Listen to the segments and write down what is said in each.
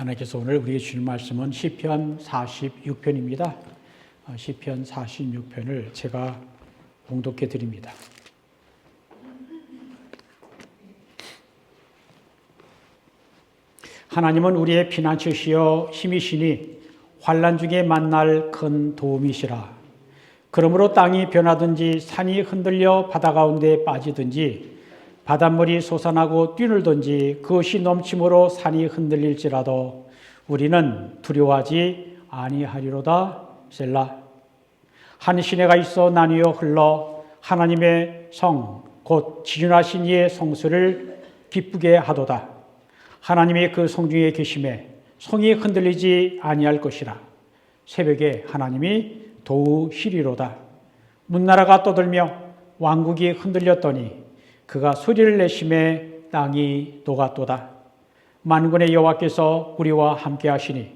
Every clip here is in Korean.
하나님께서 오늘 우리에게 주신 말씀은 시편 46편입니다. 시편 46편을 제가 봉독해 드립니다. 하나님은 우리의 피난처시여 힘이시니 환난 중에 만날 큰 도움이시라. 그러므로 땅이 변하든지 산이 흔들려 바다 가운데 빠지든지 바닷물이 솟아나고 뛰놀든지 그것이 넘침으로 산이 흔들릴지라도 우리는 두려워하지 아니하리로다. 셀라. 한 시내가 있어 나뉘어 흘러 하나님의 성 곧 지존하신 이의 성수를 기쁘게 하도다. 하나님이 그 성중에 계심에 성이 흔들리지 아니할 것이라. 새벽에 하나님이 도우시리로다. 문나라가 떠들며 왕국이 흔들렸더니 그가 소리를 내심에 땅이 녹았도다. 만군의 여호와께서 우리와 함께 하시니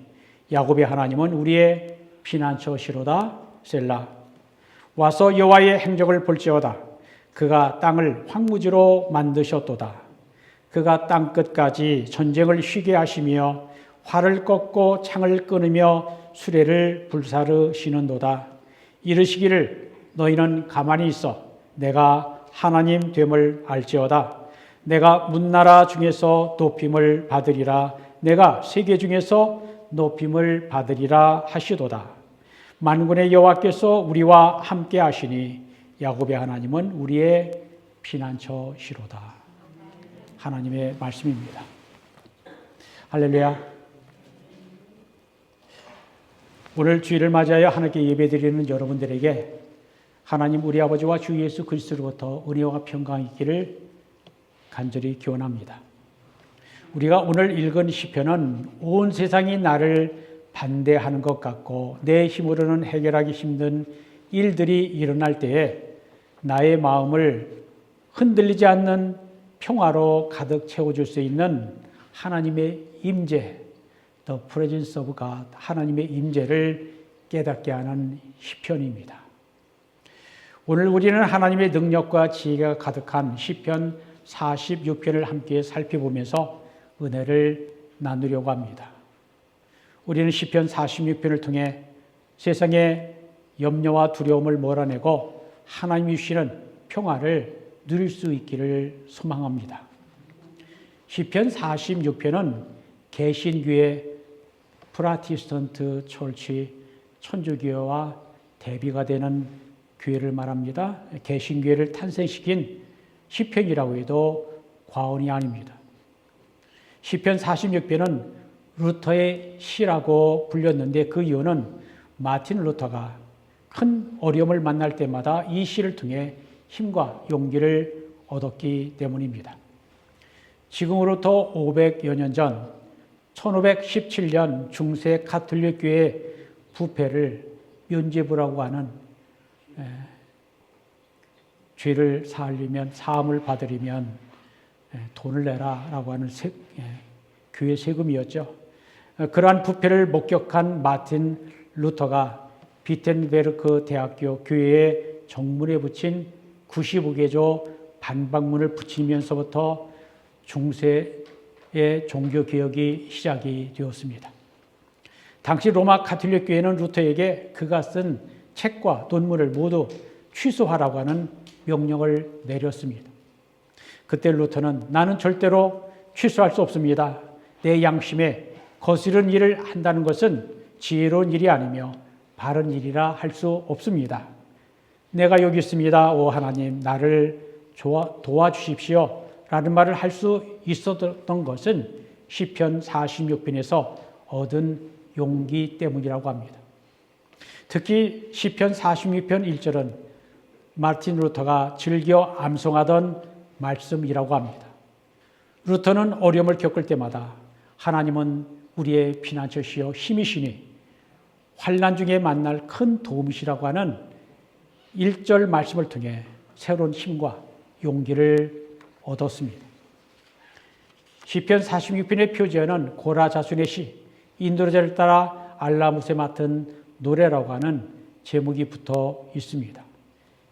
야곱의 하나님은 우리의 피난처시로다. 셀라. 와서 여호와의 행적을 볼지어다. 그가 땅을 황무지로 만드셨도다. 그가 땅 끝까지 전쟁을 쉬게 하시며 활을 꺾고 창을 끊으며 수레를 불사르시는도다. 이르시기를 너희는 가만히 있어 내가 하나님 됨을 알지어다. 내가 문나라 중에서 높임을 받으리라. 내가 세계 중에서 높임을 받으리라 하시도다. 만군의 여호와께서 우리와 함께 하시니 야곱의 하나님은 우리의 피난처시로다. 하나님의 말씀입니다. 할렐루야. 오늘 주일을 맞이하여 하나님께 예배드리는 여러분들에게 하나님 우리 아버지와 주 예수 그리스도로부터 은혜와 평강이 있기를 간절히 기원합니다. 우리가 오늘 읽은 시편은 온 세상이 나를 반대하는 것 같고 내 힘으로는 해결하기 힘든 일들이 일어날 때에 나의 마음을 흔들리지 않는 평화로 가득 채워줄 수 있는 하나님의 임재, The presence of God, 하나님의 임재를 깨닫게 하는 시편입니다. 오늘 우리는 하나님의 능력과 지혜가 가득한 시편 46편을 함께 살펴보면서 은혜를 나누려고 합니다. 우리는 시편 46편을 통해 세상의 염려와 두려움을 몰아내고 하나님이 주시는 평화를 누릴 수 있기를 소망합니다. 시편 46편은 개신교의 프로테스탄트 철치 천주교와 대비가 되는 교회를 말합니다. 개신교회를 탄생시킨 시편이라고 해도 과언이 아닙니다. 시편 46편은 루터의 시라고 불렸는데 그 이유는 마틴 루터가 큰 어려움을 만날 때마다 이 시를 통해 힘과 용기를 얻었기 때문입니다. 지금으로부터 500여 년 전 1517년 중세 가톨릭 교회의 부패를 면죄부라고 하는 죄를 사하려면 사함을 받으려면 돈을 내라라고 하는 교회 세금이었죠. 그러한 부패를 목격한 마틴 루터가 비텐베르크 대학교 교회의 정문에 붙인 95개조 반박문을 붙이면서부터 중세의 종교개혁이 시작이 되었습니다. 당시 로마 가톨릭 교회는 루터에게 그가 쓴 책과 논문을 모두 취소하라고 하는 명령을 내렸습니다. 그때 루터는 나는 절대로 취소할 수 없습니다. 내 양심에 거스른 일을 한다는 것은 지혜로운 일이 아니며 바른 일이라 할 수 없습니다. 내가 여기 있습니다. 오 하나님 나를 도와주십시오. 라는 말을 할 수 있었던 것은 시편 46편에서 얻은 용기 때문이라고 합니다. 특히 시편 46편 1절은 마틴 루터가 즐겨 암송하던 말씀이라고 합니다. 루터는 어려움을 겪을 때마다 하나님은 우리의 피난처시여 힘이시니 환난 중에 만날 큰 도움이시라고 하는 1절 말씀을 통해 새로운 힘과 용기를 얻었습니다. 시편 46편의 표제어는 고라 자손의 시, 인도자를 따라 알라못에 맡은 노래라고 하는 제목이 붙어 있습니다.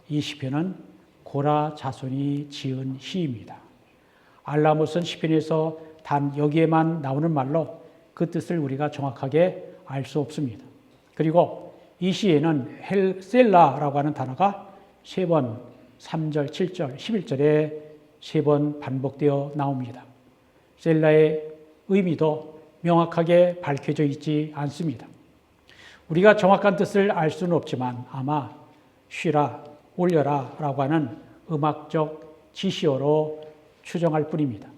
이 시편은 고라 자손이 지은 시입니다. 알라못은 시편에서 단 여기에만 나오는 말로 그 뜻을 우리가 정확하게 알 수 없습니다. 그리고 이 시에는 셀라라고 하는 단어가 3번, 3절, 7절, 11절에 3번 반복되어 나옵니다. 셀라의 의미도 명확하게 밝혀져 있지 않습니다. 우리가 정확한 뜻을 알 수는 없지만 아마 쉬라, 올려라 라고 하는 음악적 지시어로 추정할 뿐입니다.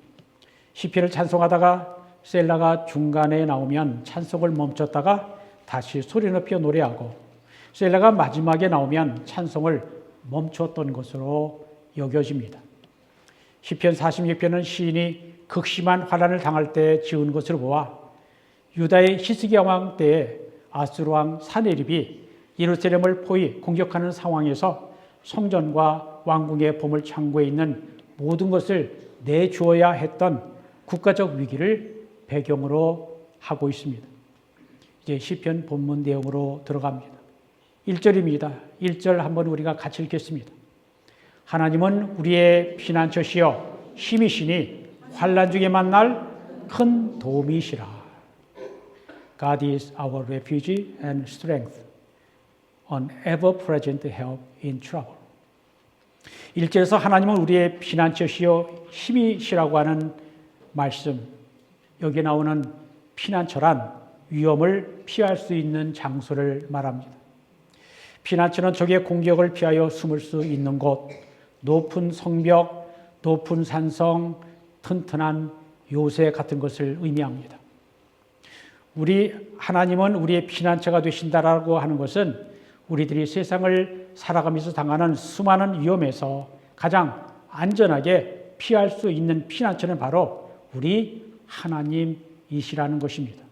시편을 찬송하다가 셀라가 중간에 나오면 찬송을 멈췄다가 다시 소리 높여 노래하고 셀라가 마지막에 나오면 찬송을 멈췄던 것으로 여겨집니다. 시편 46편은 시인이 극심한 환난을 당할 때 지은 것으로 보아 유다의 히스기야 왕 때에 아수르 왕 사네립이 예루살렘을 포위 공격하는 상황에서 성전과 왕궁의 보물 창고에 있는 모든 것을 내주어야 했던 국가적 위기를 배경으로 하고 있습니다. 이제 시편 본문 내용으로 들어갑니다. 1절입니다. 1절 한번 우리가 같이 읽겠습니다. 하나님은 우리의 피난처시여 힘이시니 환난 중에 만날 큰 도움이시라. God is our refuge and strength, an ever-present help in trouble. 1절에서 하나님은 우리의 피난처시여 힘이시라고 하는 말씀, 여기 나오는 피난처란 위험을 피할 수 있는 장소를 말합니다. 피난처는 적의 공격을 피하여 숨을 수 있는 곳, 높은 성벽, 높은 산성, 튼튼한 요새 같은 것을 의미합니다. 하나님은 우리의 피난처가 되신다라고 하는 것은 우리들이 세상을 살아가면서 당하는 수많은 위험에서 가장 안전하게 피할 수 있는 피난처는 바로 우리 하나님이시라는 것입니다.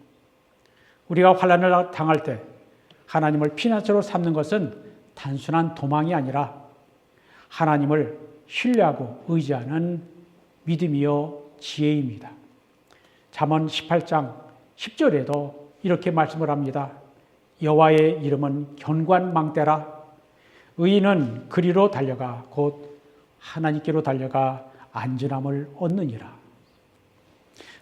우리가 환난을 당할 때 하나님을 피난처로 삼는 것은 단순한 도망이 아니라 하나님을 신뢰하고 의지하는 믿음이요 지혜입니다. 잠언 18장 10절에도 이렇게 말씀을 합니다. 여호와의 이름은 견관망대라. 의인은 그리로 달려가 곧 하나님께로 달려가 안전함을 얻느니라.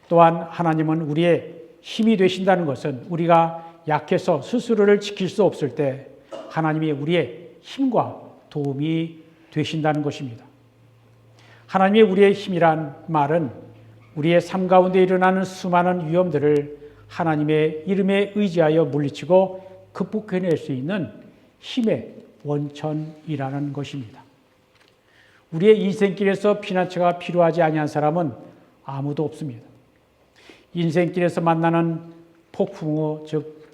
또한 하나님은 우리의 힘이 되신다는 것은 우리가 약해서 스스로를 지킬 수 없을 때 하나님이 우리의 힘과 도움이 되신다는 것입니다. 하나님이 우리의 힘이란 말은 우리의 삶 가운데 일어나는 수많은 위험들을 하나님의 이름에 의지하여 물리치고 극복해낼 수 있는 힘의 원천이라는 것입니다. 우리의 인생길에서 피난처가 필요하지 아니한 사람은 아무도 없습니다. 인생길에서 만나는 폭풍우, 즉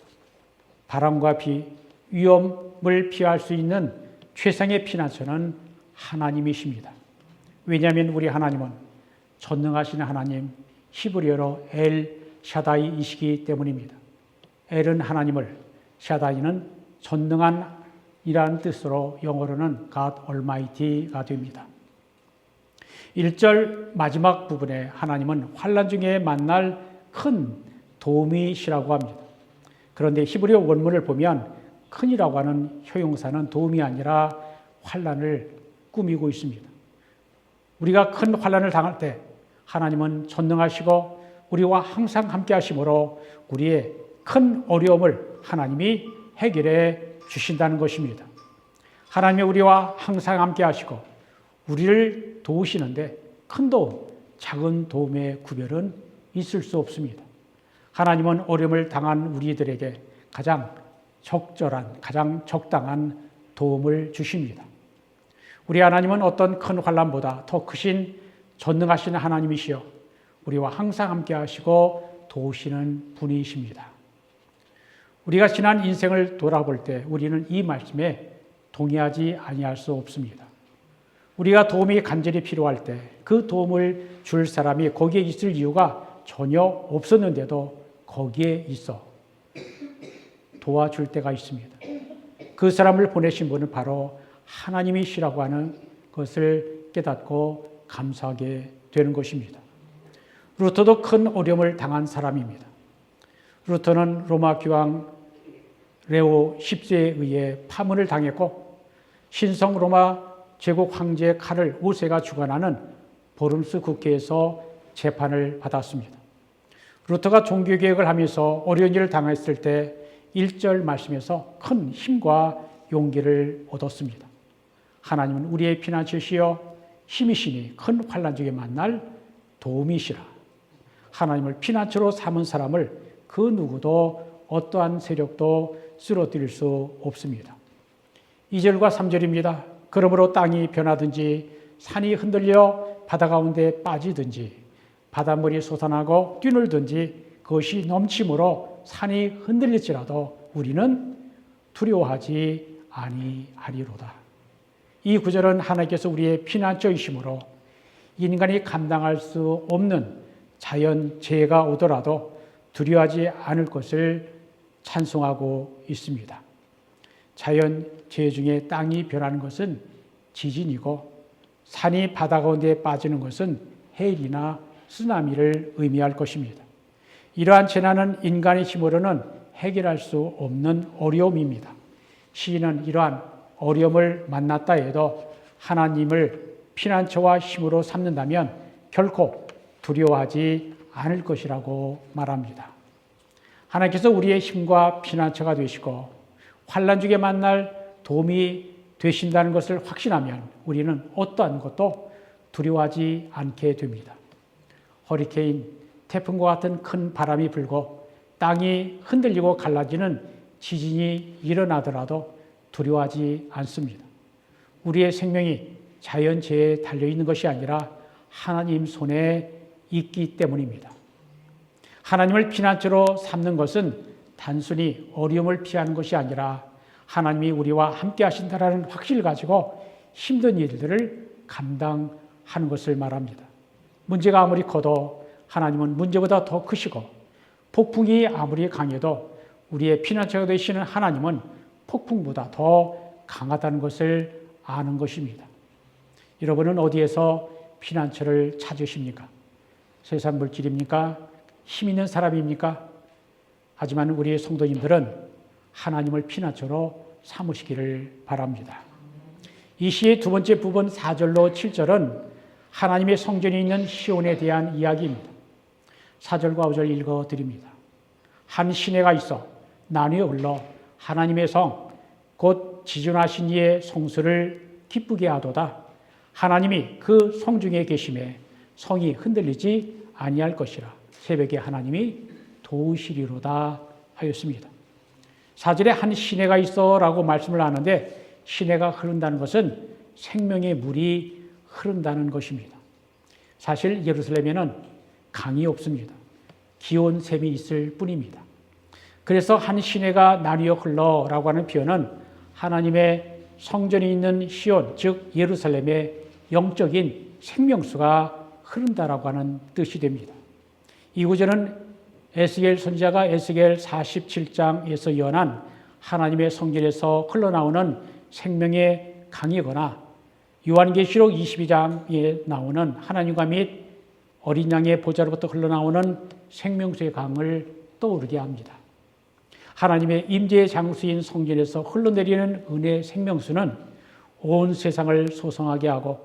바람과 비, 위험을 피할 수 있는 최상의 피난처는 하나님이십니다. 왜냐하면 우리 하나님은 전능하신 하나님, 히브리어로 엘 샤다이이시기 때문입니다. 엘은 하나님을, 샤다이는 전능한 이라는 뜻으로 영어로는 God Almighty가 됩니다. 1절 마지막 부분에 하나님은 환난 중에 만날 큰 도움이시라고 합니다. 그런데 히브리어 원문을 보면 큰이라고 하는 효용사는 도움이 아니라 환난을 꾸미고 있습니다. 우리가 큰 환난을 당할 때 하나님은 전능하시고 우리와 항상 함께 하심으로 우리의 큰 어려움을 하나님이 해결해 주신다는 것입니다. 하나님이 우리와 항상 함께 하시고 우리를 도우시는데 큰 도움, 작은 도움의 구별은 있을 수 없습니다. 하나님은 어려움을 당한 우리들에게 가장 적절한, 가장 적당한 도움을 주십니다. 우리 하나님은 어떤 큰 환난보다 더 크신 전능하신 하나님이시여 우리와 항상 함께 하시고 도우시는 분이십니다. 우리가 지난 인생을 돌아볼 때 우리는 이 말씀에 동의하지 아니할 수 없습니다. 우리가 도움이 간절히 필요할 때 그 도움을 줄 사람이 거기에 있을 이유가 전혀 없었는데도 거기에 있어 도와줄 때가 있습니다. 그 사람을 보내신 분은 바로 하나님이시라고 하는 것을 깨닫고 감사하게 되는 것입니다. 루터도 큰 어려움을 당한 사람입니다. 루터는 로마 교황 레오 10세에 의해 파문을 당했고 신성 로마 제국 황제 카를 5세가 주관하는 보름스 국회에서 재판을 받았습니다. 루터가 종교개혁을 하면서 어려운 일을 당했을 때 1절 말씀에서 큰 힘과 용기를 얻었습니다. 하나님은 우리의 피난처시여 힘이시니 큰 환난 중에 만날 도움이시라. 하나님을 피난처로 삼은 사람을 그 누구도 어떠한 세력도 쓰러뜨릴 수 없습니다. 2절과 3절입니다. 그러므로 땅이 변하든지 산이 흔들려 바다 가운데 빠지든지 바닷물이 솟아나고 뛰놀든지 그것이 넘침으로 산이 흔들릴지라도 우리는 두려워하지 아니하리로다. 이 구절은 하나님께서 우리의 피난처이심으로 인간이 감당할 수 없는 자연 재해가 오더라도 두려워하지 않을 것을 찬송하고 있습니다. 자연 재해 중에 땅이 변하는 것은 지진이고 산이 바다 가운데 빠지는 것은 해일이나 쓰나미를 의미할 것입니다. 이러한 재난은 인간의 힘으로는 해결할 수 없는 어려움입니다. 시인은 이러한 어려움을 만났다 해도 하나님을 피난처와 힘으로 삼는다면 결코 두려워하지 않을 것이라고 말합니다. 하나님께서 우리의 힘과 피난처가 되시고 환난 중에 만날 도움이 되신다는 것을 확신하면 우리는 어떠한 것도 두려워하지 않게 됩니다. 허리케인, 태풍과 같은 큰 바람이 불고 땅이 흔들리고 갈라지는 지진이 일어나더라도 두려워하지 않습니다. 우리의 생명이 자연재해에 달려있는 것이 아니라 하나님 손에 있기 때문입니다. 하나님을 피난처로 삼는 것은 단순히 어려움을 피하는 것이 아니라 하나님이 우리와 함께 하신다라는 확신을 가지고 힘든 일들을 감당하는 것을 말합니다. 문제가 아무리 커도 하나님은 문제보다 더 크시고 폭풍이 아무리 강해도 우리의 피난처가 되시는 하나님은 폭풍보다 더 강하다는 것을 아는 것입니다. 여러분은 어디에서 피난처를 찾으십니까? 세상 물질입니까? 힘 있는 사람입니까? 하지만 우리 성도님들은 하나님을 피난처로 삼으시기를 바랍니다. 이 시의 두 번째 부분 4절로 7절은 하나님의 성전이 있는 시온에 대한 이야기입니다. 4절과 5절 읽어드립니다. 한 시내가 있어 나뉘어 흘러 하나님의 성, 곧 지존하신 이의 성수를 기쁘게 하도다. 하나님이 그 성중에 계심에 성이 흔들리지 아니할 것이라. 새벽에 하나님이 도우시리로다 하였습니다. 4절에 한 시내가 있어 라고 말씀을 하는데 시내가 흐른다는 것은 생명의 물이 흐른다는 것입니다. 사실 예루살렘에는 강이 없습니다. 기온 샘이 있을 뿐입니다. 그래서 한 시내가 나뉘어 흘러라고 하는 표현은 하나님의 성전이 있는 시온, 즉 예루살렘의 영적인 생명수가 흐른다라고 하는 뜻이 됩니다. 이 구절은 에스겔 선지자가 에스겔 47장에서 예언한 하나님의 성전에서 흘러나오는 생명의 강이거나 요한계시록 22장에 나오는 하나님과 및 어린 양의 보좌로부터 흘러나오는 생명수의 강을 떠오르게 합니다. 하나님의 임재의 장수인 성전에서 흘러내리는 은혜의 생명수는 온 세상을 소성하게 하고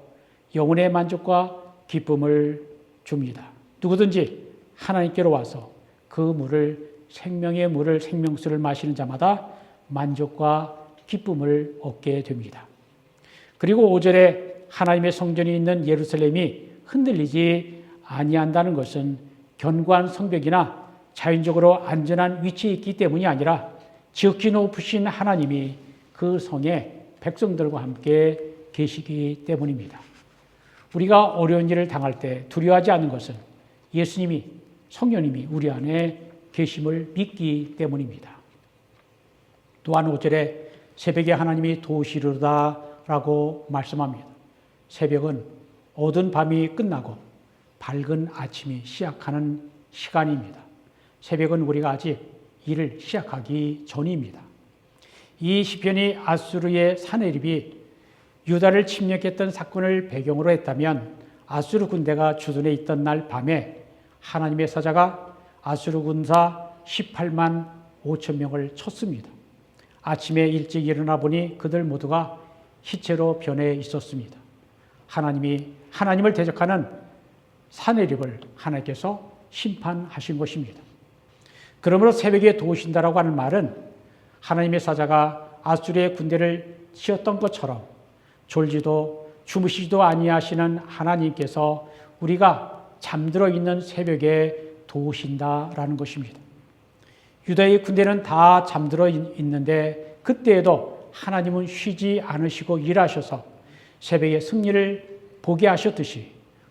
영혼의 만족과 기쁨을 줍니다. 누구든지 하나님께로 와서 그 물을 생명의 물을 생명수를 마시는 자마다 만족과 기쁨을 얻게 됩니다. 그리고 5절에 하나님의 성전이 있는 예루살렘이 흔들리지 아니한다는 것은 견고한 성벽이나 자연적으로 안전한 위치에 있기 때문이 아니라 지극히 높으신 하나님이 그 성에 백성들과 함께 계시기 때문입니다. 우리가 어려운 일을 당할 때 두려워하지 않는 것은 예수님이 성령님이 우리 안에 계심을 믿기 때문입니다. 또한 5절에 새벽에 하나님이 도우시리로다 라고 말씀합니다. 새벽은 어두운 밤이 끝나고 밝은 아침이 시작하는 시간입니다. 새벽은 우리가 아직 일을 시작하기 전입니다. 이 시편이 아수르의 사내립이 유다를 침략했던 사건을 배경으로 했다면 아수르 군대가 주둔해 있던 날 밤에 하나님의 사자가 아수르 군사 18만 5천 명을 쳤습니다. 아침에 일찍 일어나 보니 그들 모두가 시체로 변해 있었습니다. 하나님을 대적하는 사내립을 하나님께서 심판하신 것입니다. 그러므로 새벽에 도우신다라고 하는 말은 하나님의 사자가 아수르의 군대를 치었던 것처럼 졸지도 주무시지도 아니하시는 하나님께서 우리가 잠들어 있는 새벽에 도우신다라는 것입니다. 유다의 군대는 다 잠들어 있는데 그때에도 하나님은 쉬지 않으시고 일하셔서 새벽에 승리를 보게 하셨듯이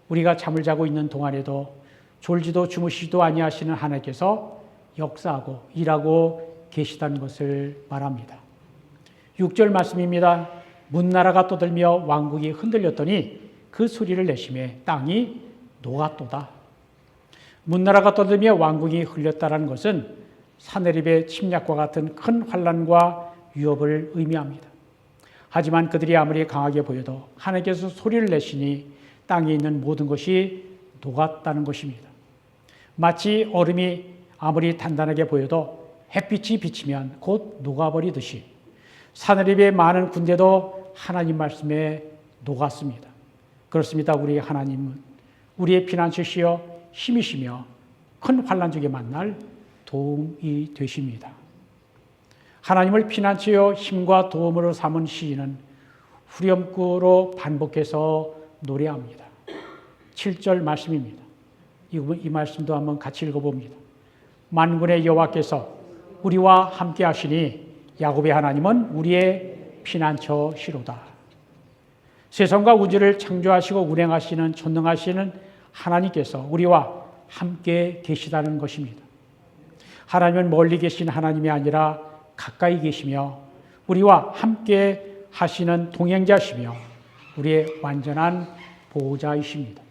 우리가 잠을 자고 있는 동안에도 졸지도 주무시지도 아니하시는 하나님께서 역사하고 일하고 계시다는 것을 말합니다. 6절 말씀입니다. 문나라가 떠들며 왕국이 흔들렸더니 그 소리를 내심에 땅이 녹았도다. 문나라가 떠들며 왕국이 흘렸다는 것은 사내립의 침략과 같은 큰 환난과 위협을 의미합니다. 하지만 그들이 아무리 강하게 보여도 하나님께서 소리를 내시니 땅에 있는 모든 것이 녹았다는 것입니다. 마치 얼음이 아무리 단단하게 보여도 햇빛이 비치면 곧 녹아버리듯이 사내립의 많은 군대도 하나님 말씀에 녹았습니다. 그렇습니다. 우리 하나님은 우리의 피난처시여 힘이시며 큰 환난 중에 만날 도움이 되십니다. 하나님을 피난처여 힘과 도움으로 삼은 시인은 후렴구로 반복해서 노래합니다. 7절 말씀입니다. 이 말씀도 한번 같이 읽어봅니다. 만군의 여호와께서 우리와 함께 하시니 야곱의 하나님은 우리의 피난처시로다. 세상과 우주를 창조하시고 운행하시는 전능하시는 하나님께서 우리와 함께 계시다는 것입니다. 하나님은 멀리 계신 하나님이 아니라 가까이 계시며 우리와 함께 하시는 동행자시며 우리의 완전한 보호자이십니다.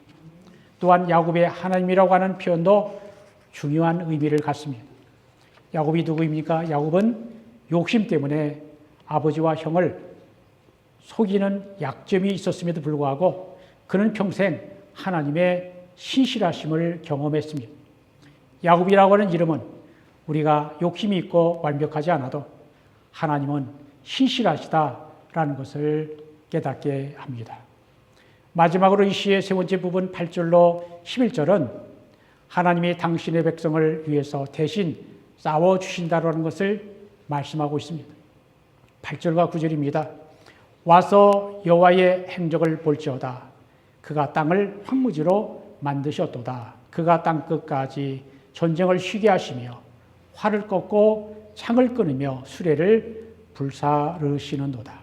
또한 야곱의 하나님이라고 하는 표현도 중요한 의미를 갖습니다. 야곱이 누구입니까? 야곱은 욕심 때문에 아버지와 형을 속이는 약점이 있었음에도 불구하고 그는 평생 하나님의 신실하심을 경험했습니다. 야곱이라고 하는 이름은 우리가 욕심이 있고 완벽하지 않아도 하나님은 신실하시다라는 것을 깨닫게 합니다. 마지막으로 이 시의 세 번째 부분 8절로 11절은 하나님이 당신의 백성을 위해서 대신 싸워주신다라는 것을 말씀하고 있습니다. 8절과 9절입니다. 와서 여호와의 행적을 볼지어다. 그가 땅을 황무지로 만드셨도다. 그가 땅끝까지 전쟁을 쉬게 하시며 활을 꺾고 창을 끊으며 수레를 불사르시는도다.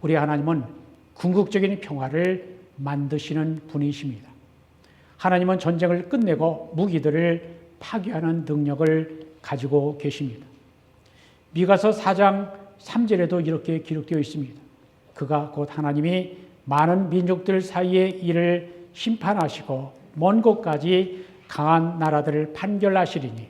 우리 하나님은 궁극적인 평화를 만드시는 분이십니다. 하나님은 전쟁을 끝내고 무기들을 파괴하는 능력을 가지고 계십니다. 미가서 4장 3절에도 이렇게 기록되어 있습니다. 그가 곧 하나님이 많은 민족들 사이의 일을 심판하시고 먼 곳까지 강한 나라들을 판결하시리니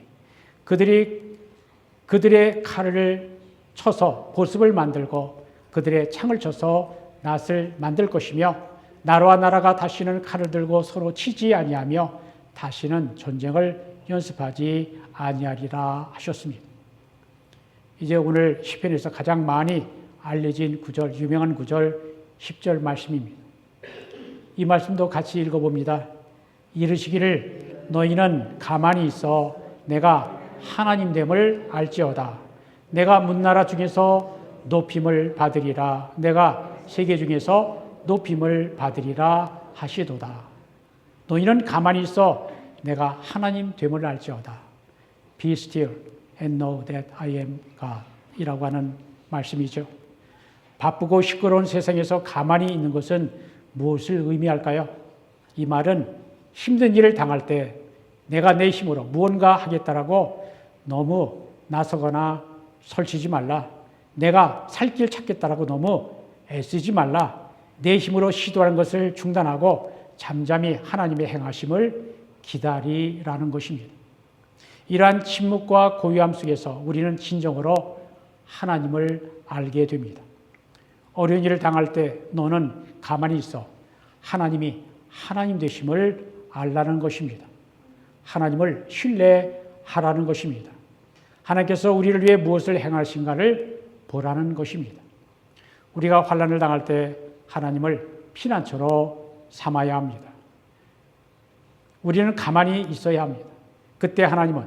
그들의 칼을 쳐서 보습을 만들고 그들의 창을 쳐서 낫을 만들 것이며 나라와 나라가 다시는 칼을 들고 서로 치지 아니하며 다시는 전쟁을 연습하지 아니하리라 하셨습니다. 이제 오늘 시편에서 가장 많이 알려진 구절, 유명한 구절 10절 말씀입니다. 이 말씀도 같이 읽어봅니다. 이르시기를 너희는 가만히 있어 내가 하나님됨을 알지어다. 내가 문나라 중에서 높임을 받으리라. 내가 세계 중에서 높임을 받으리라 하시도다. 너희는 가만히 있어 내가 하나님됨을 알지어다. Be still and know that I am God 이라고 하는 말씀이죠. 바쁘고 시끄러운 세상에서 가만히 있는 것은 무엇을 의미할까요? 이 말은 힘든 일을 당할 때 내가 내 힘으로 무언가 하겠다라고 너무 나서거나 설치지 말라. 내가 살 길 찾겠다라고 너무 애쓰지 말라. 내 힘으로 시도하는 것을 중단하고 잠잠히 하나님의 행하심을 기다리라는 것입니다. 이러한 침묵과 고요함 속에서 우리는 진정으로 하나님을 알게 됩니다. 어려운 일을 당할 때 너는 가만히 있어 하나님이 하나님 되심을 알라는 것입니다. 하나님을 신뢰하라는 것입니다. 하나님께서 우리를 위해 무엇을 행하신가를 보라는 것입니다. 우리가 환난을 당할 때 하나님을 피난처로 삼아야 합니다. 우리는 가만히 있어야 합니다. 그때 하나님은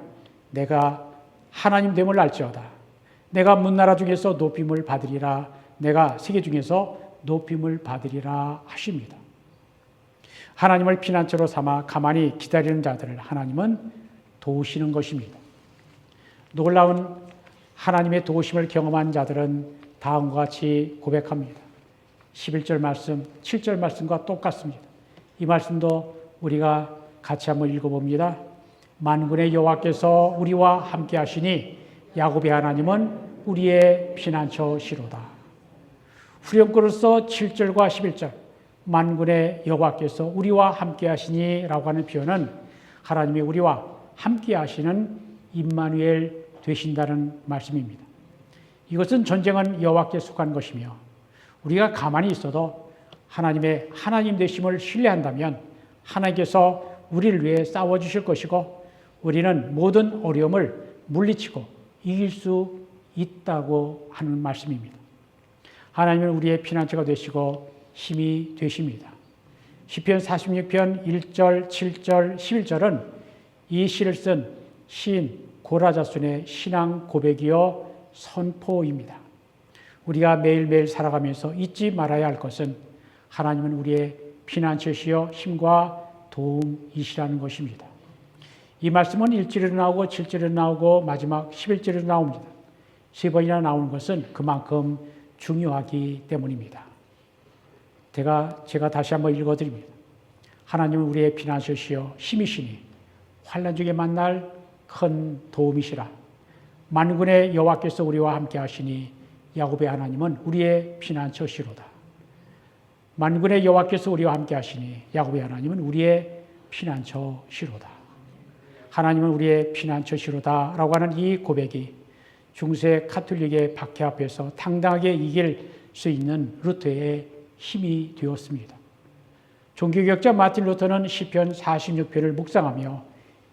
내가 하나님 됨을 알지어다. 내가 문나라 중에서 높임을 받으리라. 내가 세계 중에서 높임을 받으리라 하십니다. 하나님을 피난처로 삼아 가만히 기다리는 자들을 하나님은 도우시는 것입니다. 놀라운 하나님의 도우심을 경험한 자들은 다음과 같이 고백합니다. 11절 말씀, 7절 말씀과 똑같습니다. 이 말씀도 우리가 같이 한번 읽어봅니다. 만군의 여호와께서 우리와 함께 하시니 야곱의 하나님은 우리의 피난처시로다. 후렴구로서 7절과 11절 만군의 여호와께서 우리와 함께 하시니 라고 하는 표현은 하나님이 우리와 함께 하시는 임마누엘 되신다는 말씀입니다. 이것은 전쟁은 여호와께 속한 것이며 우리가 가만히 있어도 하나님의 하나님 되심을 신뢰한다면 하나님께서 우리를 위해 싸워주실 것이고 우리는 모든 어려움을 물리치고 이길 수 있다고 하는 말씀입니다. 하나님은 우리의 피난처가 되시고 힘이 되십니다. 시편 46편 1절, 7절, 11절은 이 시를 쓴 시인 고라자순의 신앙 고백이요 선포입니다. 우리가 매일매일 살아가면서 잊지 말아야 할 것은 하나님은 우리의 피난처시여 힘과 도움이시라는 것입니다. 이 말씀은 1절에도 나오고 7절에도 나오고 마지막 11절에도 나옵니다. 3번이나 나오는 것은 그만큼 중요하기 때문입니다. 제가 다시 한번 읽어드립니다. 하나님은 우리의 피난처시여 힘이시니 환난 중에 만날 큰 도움이시라. 만군의 여호와께서 우리와 함께 하시니 야곱의 하나님은 우리의 피난처시로다. 만군의 여호와께서 우리와 함께 하시니 야곱의 하나님은 우리의 피난처시로다. 하나님은 우리의 피난처시로다 라고 하는 이 고백이 중세 카톨릭의 박해 앞에서 당당하게 이길 수 있는 루터의 힘이 되었습니다. 종교개혁자 마틴 루터는 시편 46편을 묵상하며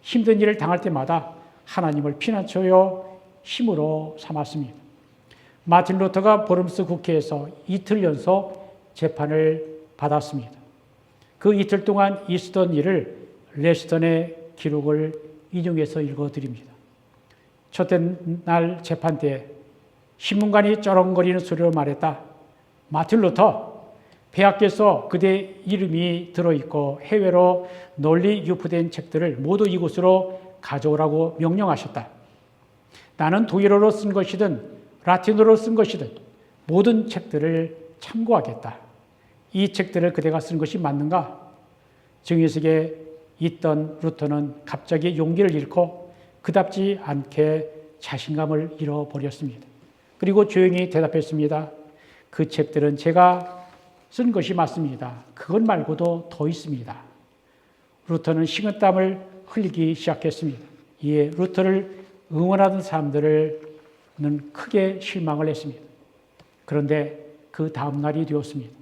힘든 일을 당할 때마다 하나님을 피난처요 힘으로 삼았습니다. 마틴 루터가 보름스 국회에서 이틀 연속 재판을 받았습니다. 그 이틀 동안 있었던 일을 레스턴의 기록을 인용해서 읽어드립니다. 첫째 날 재판 때 신문관이 쩌렁거리는 소리로 말했다. 마틴 루터, 폐하께서 그대 이름이 들어있고 해외로 널리 유포된 책들을 모두 이곳으로 가져오라고 명령하셨다. 나는 독일어로 쓴 것이든 라틴어로 쓴 것이든 모든 책들을 참고하겠다. 이 책들을 그대가 쓴 것이 맞는가? 증인석에 있던 루터는 갑자기 용기를 잃고 그답지 않게 자신감을 잃어버렸습니다. 그리고 조용히 대답했습니다. 그 책들은 제가 쓴 것이 맞습니다. 그것 말고도 더 있습니다. 루터는 식은땀을 흘리기 시작했습니다. 이에 루터를 응원하던 사람들은 크게 실망을 했습니다. 그런데 그 다음 날이 되었습니다.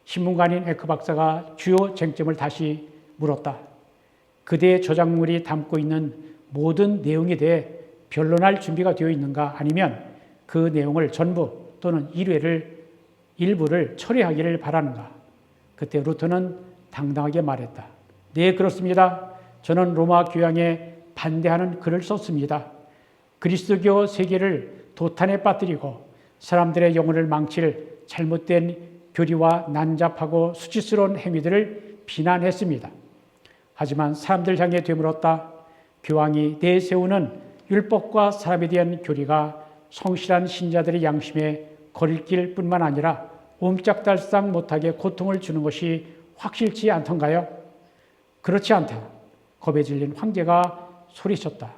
신문관인 에크 박사가 주요 쟁점을 다시 물었다. 그대의 저작물이 담고 있는 모든 내용에 대해 변론할 준비가 되어 있는가? 아니면 그 내용을 전부 또는 일부를 처리하기를 바라는가? 그때 루터는 당당하게 말했다. 네, 그렇습니다. 저는 로마 교양에 반대하는 글을 썼습니다. 그리스도교 세계를 도탄에 빠뜨리고 사람들의 영혼을 망칠 잘못된 교리와 난잡하고 수치스러운 행위들을 비난했습니다. 하지만 사람들 향해 되물었다. 교황이 내세우는 율법과 사람에 대한 교리가 성실한 신자들의 양심에 거릴 뿐만 아니라 옴짝달싹 못하게 고통을 주는 것이 확실치 않던가요? 그렇지 않다. 겁에 질린 황제가 소리쳤다.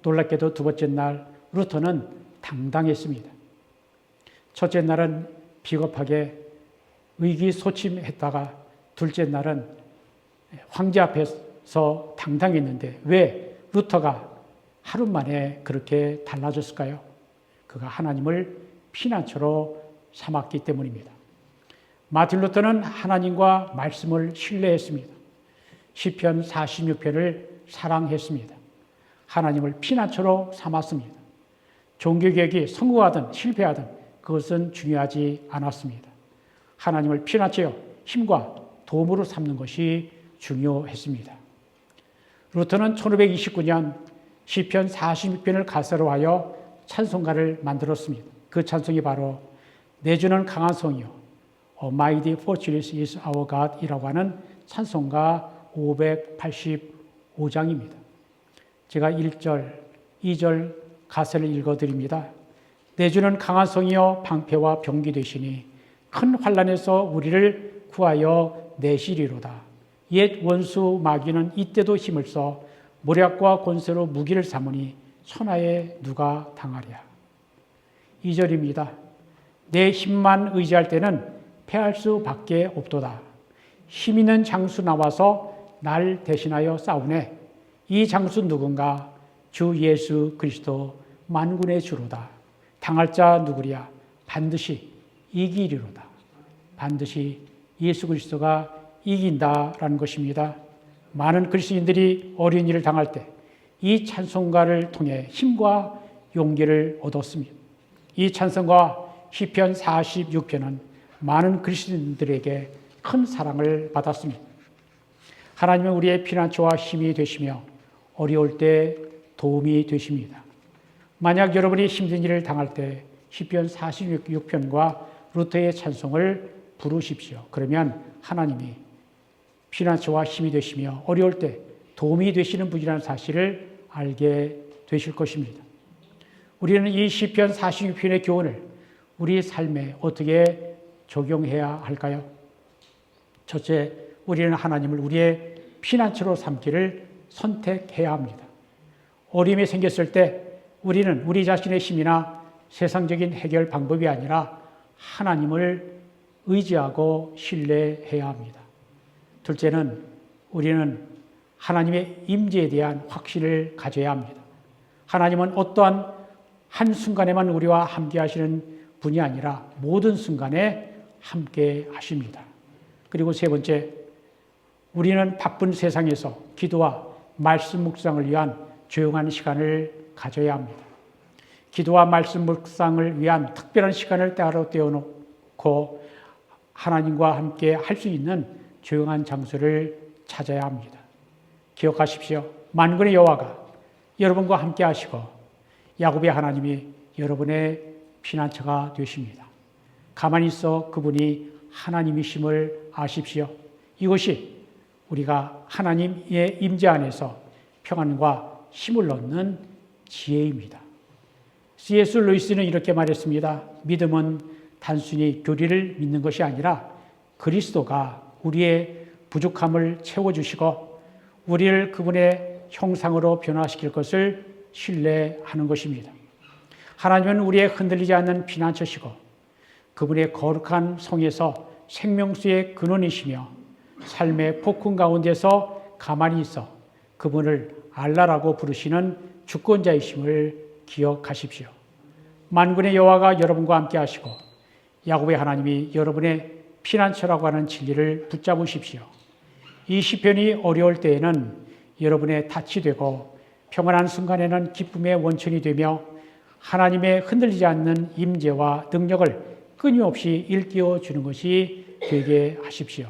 놀랍게도 두 번째 날 루터는 당당했습니다. 첫째 날은 비겁하게 의기소침했다가 둘째 날은 황제 앞에서 당당했는데 왜 루터가 하루 만에 그렇게 달라졌을까요? 그가 하나님을 피난처로 삼았기 때문입니다. 마틴 루터는 하나님과 말씀을 신뢰했습니다. 시편 46편을 사랑했습니다. 하나님을 피난처로 삼았습니다. 종교개혁이 성공하든 실패하든 그것은 중요하지 않았습니다. 하나님을 피난처요 힘과 도움으로 삼는 것이 중요했습니다. 루터는 1529년 시편 46편을 가사로 하여 찬송가를 만들었습니다. 그 찬송이 바로 내 주는 강한 성이요 A mighty fortress is our God 이라고 하는 찬송가 585장입니다. 제가 1절, 2절 가사를 읽어드립니다. 내 주는 강한 성이요 방패와 병기 되시니 큰 환난에서 우리를 구하여 내시리로다. 옛 원수 마귀는 이때도 힘을 써 모략과 권세로 무기를 삼으니 천하에 누가 당하랴. 2절입니다. 내 힘만 의지할 때는 패할 수밖에 없도다. 힘 있는 장수 나와서 날 대신하여 싸우네. 이 장수 누군가? 주 예수 그리스도 만군의 주로다. 당할 자 누구랴? 반드시 이기리로다. 반드시 예수 그리스도가 이긴다라는 것입니다. 많은 그리스도인들이 어려운 일을 당할 때 이 찬송가를 통해 힘과 용기를 얻었습니다. 이 찬송가 시편 46편은 많은 그리스도인들에게 큰 사랑을 받았습니다. 하나님은 우리의 피난처와 힘이 되시며 어려울 때 도움이 되십니다. 만약 여러분이 힘든 일을 당할 때 시편 46편과 루터의 찬송을 부르십시오. 그러면 하나님이 피난처와 힘이 되시며 어려울 때 도움이 되시는 분이라는 사실을 알게 되실 것입니다. 우리는 이 시편 46편의 교훈을 우리 삶에 어떻게 적용해야 할까요? 첫째, 우리는 하나님을 우리의 피난처로 삼기를 선택해야 합니다. 어려움이 생겼을 때 우리는 우리 자신의 힘이나 세상적인 해결 방법이 아니라 하나님을 의지하고 신뢰해야 합니다. 둘째는 우리는 하나님의 임재에 대한 확신을 가져야 합니다. 하나님은 어떠한 한순간에만 우리와 함께 하시는 분이 아니라 모든 순간에 함께 하십니다. 그리고 세 번째, 우리는 바쁜 세상에서 기도와 말씀 묵상을 위한 조용한 시간을 가져야 합니다. 기도와 말씀 묵상을 위한 특별한 시간을 따로 떼어놓고 하나님과 함께 할 수 있는 조용한 장소를 찾아야 합니다. 기억하십시오. 만군의 여호와가 여러분과 함께 하시고 야곱의 하나님이 여러분의 피난처가 되십니다. 가만히 있어 그분이 하나님이심을 아십시오. 이것이 우리가 하나님의 임재 안에서 평안과 힘을 얻는 지혜입니다. C.S. 루이스는 이렇게 말했습니다. 믿음은 단순히 교리를 믿는 것이 아니라 그리스도가 우리의 부족함을 채워주시고 우리를 그분의 형상으로 변화시킬 것을 신뢰하는 것입니다. 하나님은 우리의 흔들리지 않는 피난처시고 그분의 거룩한 성에서 생명수의 근원이시며 삶의 폭풍 가운데서 가만히 있어 그분을 알라라고 부르시는 주권자이심을 기억하십시오. 만군의 여호와가 여러분과 함께 하시고 야곱의 하나님이 여러분의 피난처라고 하는 진리를 붙잡으십시오. 이 시편이 어려울 때에는 여러분의 닻이 되고 평안한 순간에는 기쁨의 원천이 되며 하나님의 흔들리지 않는 임재와 능력을 끊임없이 일깨워 주는 것이 되게 하십시오.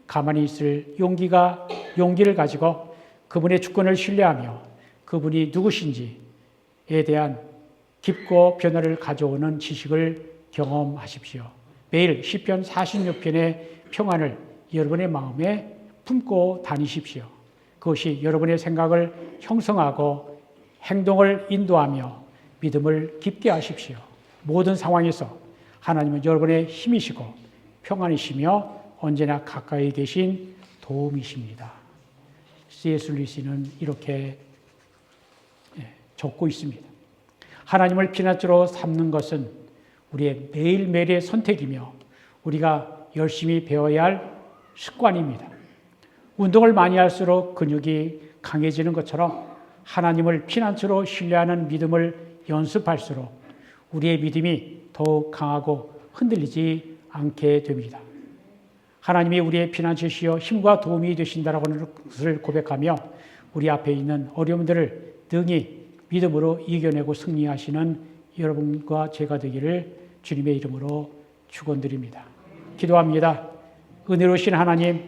가만히 있을 용기를 가지고 그분의 주권을 신뢰하며 그분이 누구신지에 대한 깊고 변화를 가져오는 지식을 경험하십시오. 매일 시편 46편의 평안을 여러분의 마음에 품고 다니십시오. 그것이 여러분의 생각을 형성하고 행동을 인도하며 믿음을 깊게 하십시오. 모든 상황에서 하나님은 여러분의 힘이시고 평안이시며 언제나 가까이 계신 도움이십니다. C.S. 루이스는 이렇게 적고 있습니다. 하나님을 피난처로 삼는 것은 우리의 매일매일의 선택이며 우리가 열심히 배워야 할 습관입니다. 운동을 많이 할수록 근육이 강해지는 것처럼 하나님을 피난처로 신뢰하는 믿음을 연습할수록 우리의 믿음이 더욱 강하고 흔들리지 않게 됩니다. 하나님이 우리의 피난처시여 힘과 도움이 되신다라고 하는 것을 고백하며 우리 앞에 있는 어려움들을 능히 믿음으로 이겨내고 승리하시는 여러분과 제가 되기를 주님의 이름으로 축원드립니다. 기도합니다. 은혜로우신 하나님,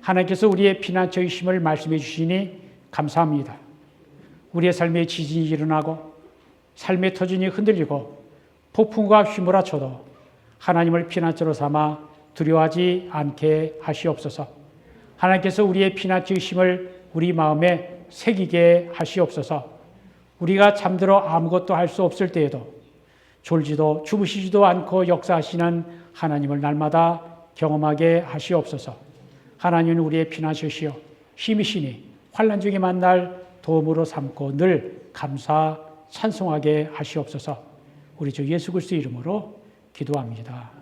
하나님께서 우리의 피난처의 힘을 말씀해 주시니 감사합니다. 우리의 삶에 지진이 일어나고 삶의 터전이 흔들리고 폭풍과 휘몰아쳐도 하나님을 피난처로 삼아 두려워하지 않게 하시옵소서. 하나님께서 우리의 피난처의 힘을 우리 마음에 새기게 하시옵소서. 우리가 잠들어 아무것도 할 수 없을 때에도 졸지도 주무시지도 않고 역사하시는 하나님을 날마다 경험하게 하시옵소서. 하나님은 우리의 피난처시여 힘이시니 환난 중에 만날 도움으로 삼고 늘 감사 찬송하게 하시옵소서. 우리 주 예수 그리스도의 이름으로 기도합니다.